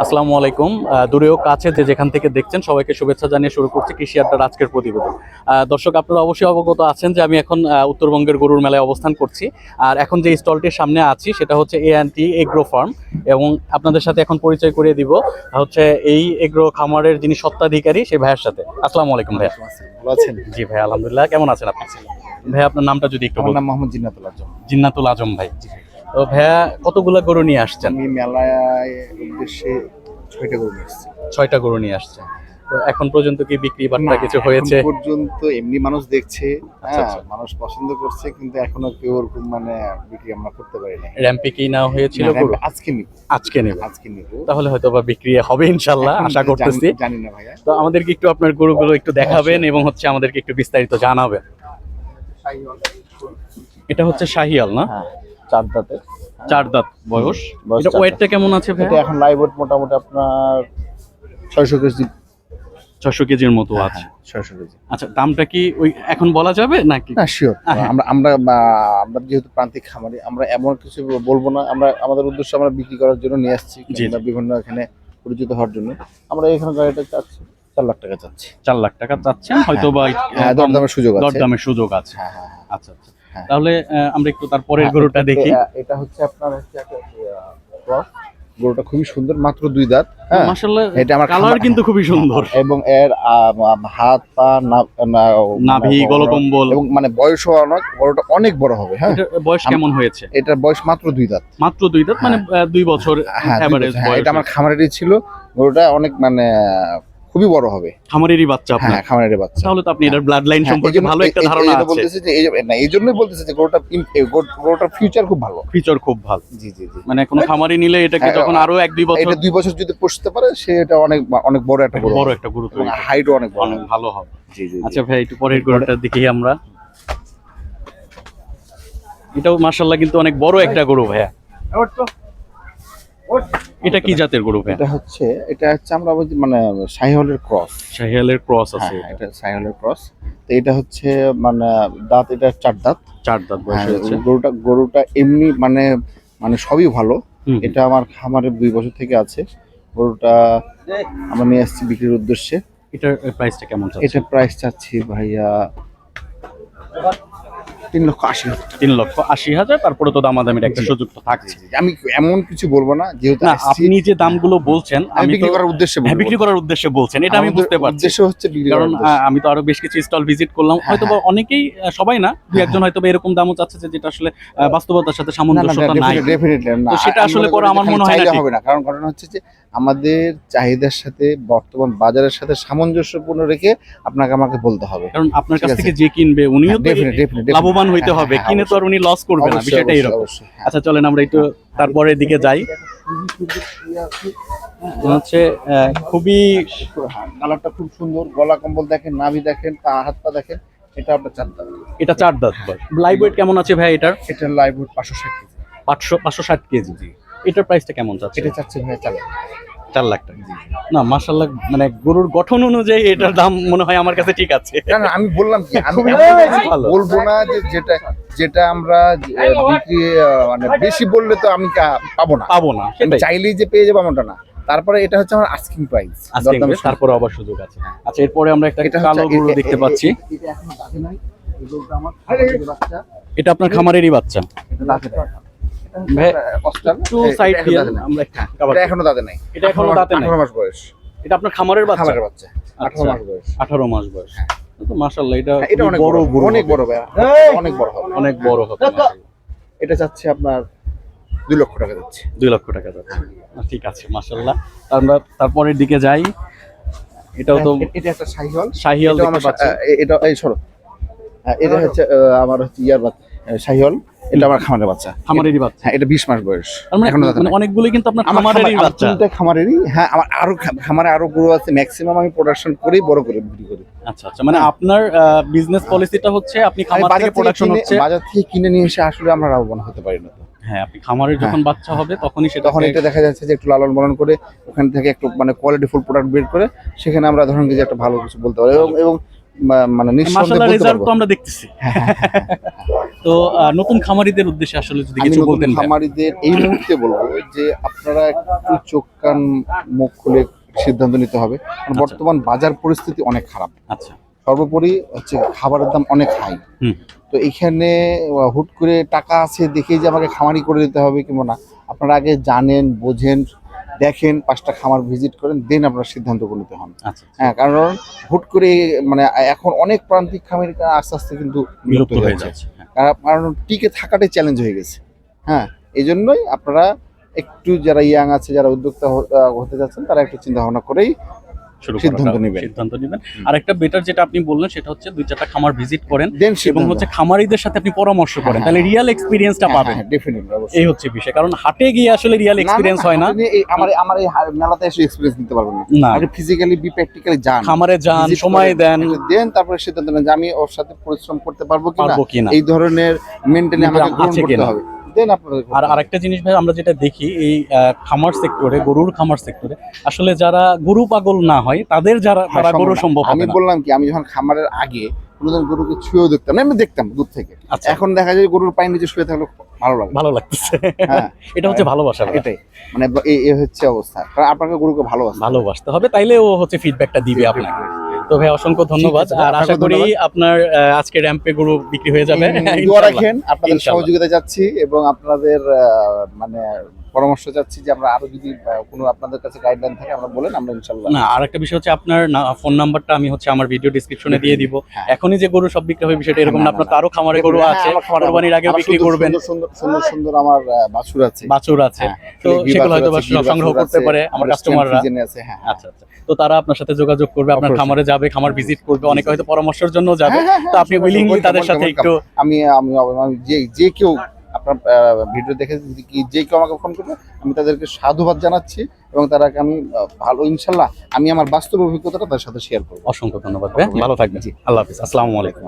আসসালামু আলাইকুম। দূরেও কাছে যে যেখান থেকে দেখছেন সবাইকে শুভেচ্ছা জানিয়ে শুরু করছি কৃষি আড্ডার আজকের প্রতিবেদন। দর্শক, আপনারা অবশ্যই অবগত আছেন যে আমি এখন উত্তরবঙ্গের গরুর মেলায় অবস্থান করছি। আর এখন যে স্টলটির সামনে আছি সেটা হচ্ছে A&T এগ্রো ফার্ম, এবং আপনাদের সাথে এখন পরিচয় করিয়ে দিব হচ্ছে এই এগ্রো খামারের যিনি সত্ত্বাধিকারী সেই ভাইয়ের সাথে। আসসালামু আলাইকুম ভাইয়া। ভালো আছেন? জি ভাই, আলহামদুলিল্লাহ। কেমন আছেন আপনি? ভাইয়া আপনার নামটা যদি একটু আমার বলতেন। নাম মোহাম্মদ জিন্নাতুল আজম। জিন্নাতুল আজম ভাই। তো ভাইয়া কতগুলা গরু নিয়ে আসছেন? আমি মেলায় উদ্দেশ্যে 6টা গরু নিয়ে এসেছি। 6টা গরু নিয়ে আসছেন। তো এখন পর্যন্ত কি বিক্রি বাট্টা কিছু হয়েছে? এখন পর্যন্ত এমনি মানুষ দেখছে, আচ্ছা, আচ্ছা। মানুষ পছন্দ করছে, কিন্তু এখনো কেউ ওরকম মানে বিক্রি আমরা করতে পারি না। র্যাম্পে কি নেওয়া হয়েছিল গরু? আজকে নিব। আজকে নেব। তাহলে হয়তো বা বিক্রি হবে ইনশাল্লাহ, এখন আশা করতেছি। জানি না ভাইয়া। তো আমাদেরকে একটু আপনার গরুগুলো একটু দেখাবেন এবং হচ্ছে আমাদেরকে একটু বিস্তারিত জানাবেন। এটা হচ্ছে শাহিয়াল না? হ্যাঁ, 4 দাঁতের। 4 দাঁত বয়স। বয়স এটা 4 ওয়েটটা কেমন আছে ভাই? এটা এখন লাইভ ওয়েট মোটামুটি আপনার 600 কেজি। 600 কেজির মতো আছে। 600 কেজি। আচ্ছা, দামটা কি ওই এখন বলা যাবে নাকি? না, শিওর। হ্যাঁ। আমরা যেহেতু প্রান্তিক খামারি, আমরা এমন কিছু বলবো না। আমরা আমাদের উদ্দেশ্য আমরা বিক্রি করার জন্য নিয়ে আসছি, জি, কিংবা বিভিন্ন এখানে পরিচিত হওয়ার জন্য। আমরা এখানে গাড়িটা চাচ্ছি 4 লাখ টাকা চাচ্ছি। 4 লাখ টাকা চাচ্ছেন, হয়তো বা হ্যাঁ, দরদামের সুযোগ আছে। দরদামের সুযোগ আছে। হ্যাঁ, হ্যাঁ, আচ্ছা আচ্ছা। হ্যাঁ। তাহলে আমরা একটু তারপরের গরুটা দেখি। এটা হচ্ছে আপনার হচ্ছে একটা cross। গরুটা খুবই সুন্দর, মাত্র 2 দাঁত। হ্যাঁ, মাশাআল্লাহ, এটা আমার কালার কিন্তু খুবই সুন্দর, এবং এর হাত পা নাভি গলকম্বল, এবং মানে বয়সও অনেক, গরুটা অনেক বড় হবে। হ্যাঁ, এটার বয়স কেমন হয়েছে? এটার বয়স মাত্র 2 দাঁত। মাত্র 2 দাঁত, মানে 2 বছর হ্যাঁ, 2 এভারেজ বছর। হ্যাঁ, বয়স। এটা আমার খামারেরই ছিল। গরুটা অনেক মানে খুবই বড় হবে। খামারেরই বাচ্চা আপনার? হ্যাঁ, খামারের বাচ্চা। তাহলে তো আপনি এটার ব্লাড লাইন হ্যাঁ, সম্পর্কে ভালো একটা ধারণা আছে। বলতেছে যে এই জন্যই বলতেছে যে গরুটার ফিউচার খুব ভালো। ফিচার খুব ভালো। জি জি জি। মানে কোনো খামারি নিলে এটাকে হ্যাঁ, যখন আরো 1-2 বছর, এটা 2 বছর যদি পুষতে পারে, সে এটা অনেক অনেক বড় একটা গরু বড় হবে। একটা গরু এবং তৈরি করবে। হাইটও অনেক বড় অনেক হবে। ভালো হবে। জি জি। আচ্ছা ভাই, একটু পরের গরুটা দেখি আমরা। এটাও মাশাআল্লাহ কিন্তু অনেক বড় একটা গরু ভাইয়া। এটা কি জাতের গরু ভাইয়া? এটা হচ্ছে আমরা বলছি মানে শাহিওয়ালের ক্রস। শাহিয়ালের ক্রস আছে। হ্যাঁ, এটা শাহিওয়ালের ক্রস। তো এটা হচ্ছে মানে দাঁত, এটা 4 দাঁত। 4 দাঁত বয়স হ্যাঁ, হয়েছে। গরুটা এমনি মানে মানে সবই ভালো। হুম। এটা আমার খামারে 2 বছর থেকে আছে। গরুটা আমরা নিয়ে আসছি বিক্রির উদ্দেশ্যে। এটার প্রাইসটা কেমন চাচ্ছেন? এটা প্রাইস চাচ্ছি ভাইয়া 3,80,000। 3,80,000। তারপরে তো দামাদামির একটা জি। সুযোগ তো থাকছে। আমি এমন কিছু বলবো না, যেহেতু না, আসছি। আপনি যে দামগুলো বলছেন আমি আমি বিক্রি তো করার উদ্দেশ্যে হ্যাঁ, বলবো। বিক্রি করার উদ্দেশ্যে বলছেন, এটা আমি আমাদের বুঝতে পারছি। উদ্দেশ্য হচ্ছে বিক্রি কারণ করার উদ্দেশ্যে। আমি তো আরো বেশ কিছু স্টল ভিজিট করলাম, হ্যাঁ, হয়তো বা অনেকেই, সবাই না, দুই একজন হয়তো বা এরকম দামও চাচ্ছে যে যেটা আসলে বাস্তবতার সাথে সামঞ্জস্যতা নাই। ডেফিনেটলি না। তো সেটা আমি আসলে মনে করা করি আমার যে মনে হয় খালি না চাইলে ঠিক। হবে না, কারণ ঘটনা হচ্ছে যে আমাদের চাহিদার সাথে বর্তমান বাজারের সাথে সামঞ্জস্যপূর্ণ রেখে আপনাকে আমাকে বলতে হবে। কারণ আপনার কাছ ঠিক আছে। থেকে যে কিনবে উনিও তো Definitely, লাভবান হইতে হ্যাঁ, হবে, হ্যাঁ, কিনে তো আর উনি লস করবে না, অবশ্যই, বিষয়টা অবশ্যই, এরকম। অবশ্যই, হ্যাঁ। আচ্ছা, চলেন আমরা একটু তারপরের দিকে যাই। হচ্ছে খুবই কালারটা খুব সুন্দর, গলা কম্বল দেখেন, নাভি দেখেন, হাত পা দেখেন। এটা আপনার 4 দাঁত। এটা 4 দাঁত বয়স। লাইভ ওয়েট কেমন আছে ভাই এটার? এটা লাইভ ওয়েট 560 কেজি। 560 কেজি। এটার প্রাইসটা কেমন যাচ্ছে? এটা চাচ্ছে ভাই 4 লাখ। 4 লাখ টাকা। না মাশাআল্লাহ, মানে গরুর গঠন অনুযায়ী এটার দাম মনে হয় আমার কাছে ঠিক আছে। না না, আমি বললাম কি, আমি ভালো। বলবো না যে যেটা আমরা বিক্রি মানে বেশি বললে তো আমি পাবো না। না আমি সেটাই। চাইলেই যে পেয়ে যাবো এমনটা না। তারপরে এটা হচ্ছে আমার আস্কিং প্রাইস। আজকে তারপরে আবার সুযোগ আছে। আচ্ছা, এরপরে আমরা একটা কালো গরু দেখতে পাচ্ছি। এটা এখনো দাঁতে নাই। এই গরুটা আমার খামারের বাচ্চা। এটা আপনার খামারেরই বাচ্চা। এটা দাঁতে নাই। ভাই, অস্টার একটু সাইড দিয়ে আমরা একটু cover এটা করি। এখনো দাঁতে নাই। এটা এখনো দাঁতে নাই। 18 মাস বয়স। এটা আপনার খামারের বাচ্চা? খামারের বাচ্চা। 18 আচ্ছা, মাস বয়স। 18 মাস বয়স। তো মাশাআল্লাহ, এটা হ্যাঁ, এটা অনেক বড় বড়, গরু, অনেক বড় ভাই। অনেক বড় হবে। অনেক বড় হবে মাশাআল্লাহ। এটা চাচ্ছে আপনার 2 লক্ষ টাকা যাচ্ছে। 2 লক্ষ টাকা যাচ্ছে। ঠিক আছে, মাশাআল্লাহ। আমরা তারপরের দিকে যাই। এটাও তো এটা একটা শাহিওয়াল। শাহিয়াল এটা দেখতে আমার পাচ্ছি। এটা এই সরো। এটা হচ্ছে আমার হচ্ছে শাহিওয়াল। এটা আমার খামারের বাচ্চা। খামারেরই বাচ্চা। হ্যাঁ, এটা 20 মাস বয়স। তার মানে এখনো দাঁতে নাই। অনেকগুলোই কিন্তু আপনার আমার খামারেরই বাচ্চা। তিনটা খামারেরই। হ্যাঁ, আমার আরো খামারে আরো গরু আছে, ম্যাক্সিমাম আমি প্রোডাকশন করেই বড় করে বিক্রি করি। আচ্ছা আচ্ছা, মানে আপনার বিজনেস পলিসিটা হচ্ছে আপনি খামার থেকে প্রোডাকশন হচ্ছে। বাজার থেকে কিনে নিয়ে এসে আসলে আমরা লাভবান হতে পারি না। হ্যাঁ, আপনি খামারের যখন বাচ্চা হবে তখনই সেটা তখন এটা দেখা যাচ্ছে যে একটু লালন পালন করে ওখান থেকে একটু মানে কোয়ালিটি ফুল প্রোডাক্ট বের করে সেখানে আমরা ধরেন যে একটা ভালো কিছু বলতে পারি, এবং মানে নিঃসন্দেহে মাশাআল্লাহ বলতে রেজাল্ট পারবো। তো আমরা দেখতেছি। তো নতুন খামারিদের উদ্দেশ্যে আসলে যদি আমি কিছু নতুন বলতেন ভাই। খামারিদের এই মুহূর্তে বলবো যে আপনারা একটু চোখ কান মুখ খুলে সিদ্ধান্ত নিতে হবে, কারণ বর্তমান বাজার পরিস্থিতি অনেক খারাপ। আচ্ছা। সর্বোপরি হচ্ছে খাবারের দাম অনেক হাই। হুম। তো এইখানে হুট করে টাকা আছে দেখেই যে আমাকে খামারি করে দিতে হবে কিংবা না, আপনারা আগে জানেন বোঝেন দেখেন 5টা খামার ভিজিট করেন, দেন আপনার সিদ্ধান্ত নিতে হন। আচ্ছা। হ্যাঁ, কারণ হুট করে মানে এখন অনেক প্রান্তিক খামারি আস্তে আস্তে কিন্তু বিলুপ্ত বিলুপ্ত হয়ে হয়ে যাচ্ছে, যাচ্ছে। হ্যাঁ। কারণ টিকে থাকাটাই চ্যালেঞ্জ হয়ে গেছে। হ্যাঁ, এই জন্যই আপনারা একটু যারা ইয়াং আছে, যারা উদ্যোক্তা হতে যাচ্ছেন, তারা একটু চিন্তা ভাবনা করেই সিদ্ধান্ত নেবেন। সিদ্ধান্ত নেবেন। আর একটা বেটার যেটা আপনি বললেন সেটা হচ্ছে 2-4টা খামার ভিজিট করেন দেন এবং হচ্ছে খামারিদের সাথে আপনি পরামর্শ করেন, তাহলে রিয়েল এক্সপিরিয়েন্সটা পাবেন। ডেফিনেটলি এই হচ্ছে বিষয়, কারণ হাটে গিয়ে আসলে রিয়েল এক্সপিরিয়েন্স হয় না। আমার এই মেলাতে এসে এক্সপেরিয়েন্স নিতে পারবেন না, না। আগে ফিজিক্যালি প্র্যাকটিক্যালি যান, খামারে যান, visit সময় করেন, দেন, দেন তারপরে সিদ্ধান্ত নেন যে আমি ওর সাথে পরিশ্রম করতে পারবো পারবো কিনা। এই ধরনের মেন্টালি আমাকে গ্রহণ আছে করতে কিনা। হবে, দেন আপনাদের আর আরেকটা জিনিস ভাই, আমরা যেটা দেখি এই খামার সেক্টরে, গরুর খামার সেক্টরে আসলে যারা গরু পাগল না হয় তাদের তারা গরু সম্ভব আমি হবে না। বললাম কি, আমি যখন খামারের আগে কোনোদিন গরুকে ছুঁয়েও দেখতাম না, আমি দেখতাম দূর থেকে। আচ্ছা। এখন দেখা যায় গরুর পায়ের নিচে শুয়ে থাকলে ভালো লাগে। ভালো লাগতেছে। হ্যাঁ, এটা হচ্ছে ভালোবাসা ভাই। এটাই মানে এই হচ্ছে অবস্থা, কারণ আপনাকে গরুকে ভালোবাসতে হবে, তাইলে ও হচ্ছে ফিডব্যাকটা দিবে আপনাকে। তো ভাই অসংখ্য ধন্যবাদ। ঠিক আছে, আর আশা আপনাকেও করি ধন্যবাদ। আপনার আজকে র্যাম্পে গরু বিক্রি হয়ে যাবে। দোয়া ইনশাআল্লাহ। রাখেন, আপনাদের ইনশাআল্লাহ। সহযোগিতা চাচ্ছি এবং আপনাদের মানে পরামর্শ চাচ্ছি যে আমরা আরো যদি কোনো আপনাদের কাছে গাইডলাইন থাকে আমরা বলেন, আমরা ইনশাল্লাহ। না, আর একটা বিষয় হচ্ছে আপনার ফোন নাম্বারটা আমি হচ্ছে আমার ভিডিও ডেসক্রিপশনে দিয়ে দিব। হ্যাঁ। এখনই যে গরু সব বিক্রি হবে বিষয়টা এরকম না, আপনার তো আরো খামারে গরু হ্যাঁ, আছে, আমার খামারে কোরবানির আগে আমার বিক্রি সুন্দর করবেন। সুন্দর সুন্দর আমার বাছুর আছে, বাছুর আছে, হ্যাঁ, তো ঘি সেগুলো বাছুর হয়তো বা আছে, ঘি সংগ্রহ বাছুর করতে আছে, পারে আমার Holstein কাস্টমাররা। Friesian আছে, হ্যাঁ। আচ্ছা আচ্ছা, তো তারা আপনার সাথে যোগাযোগ করবে, আপনার অবশ্যই। খামারে যাবে, খামার ভিজিট করবে, অনেকে হয়তো পরামর্শের জন্য যাবে। হ্যাঁ, হ্যাঁ, তো আপনি হ্যাঁ, উইলিংলি welcome, তাদের সাথে welcome, একটু আমি আমি আমি যে কেউ আপনার ভিডিও দেখে যদি যে কেউ আমাকে ফোন করবে, আমি তাদেরকে সাধুবাদ জানাচ্ছি এবং তারাকে আমি ভালো ইনশাল্লাহ আমি আমার বাস্তব অভিজ্ঞতাটা তার সাথে শেয়ার করবো। অসংখ্য ধন্যবাদ ভাই, ভালো থাকবেন। জি। আল্লাহ হাফিজ, আসসালামু আলাইকুম।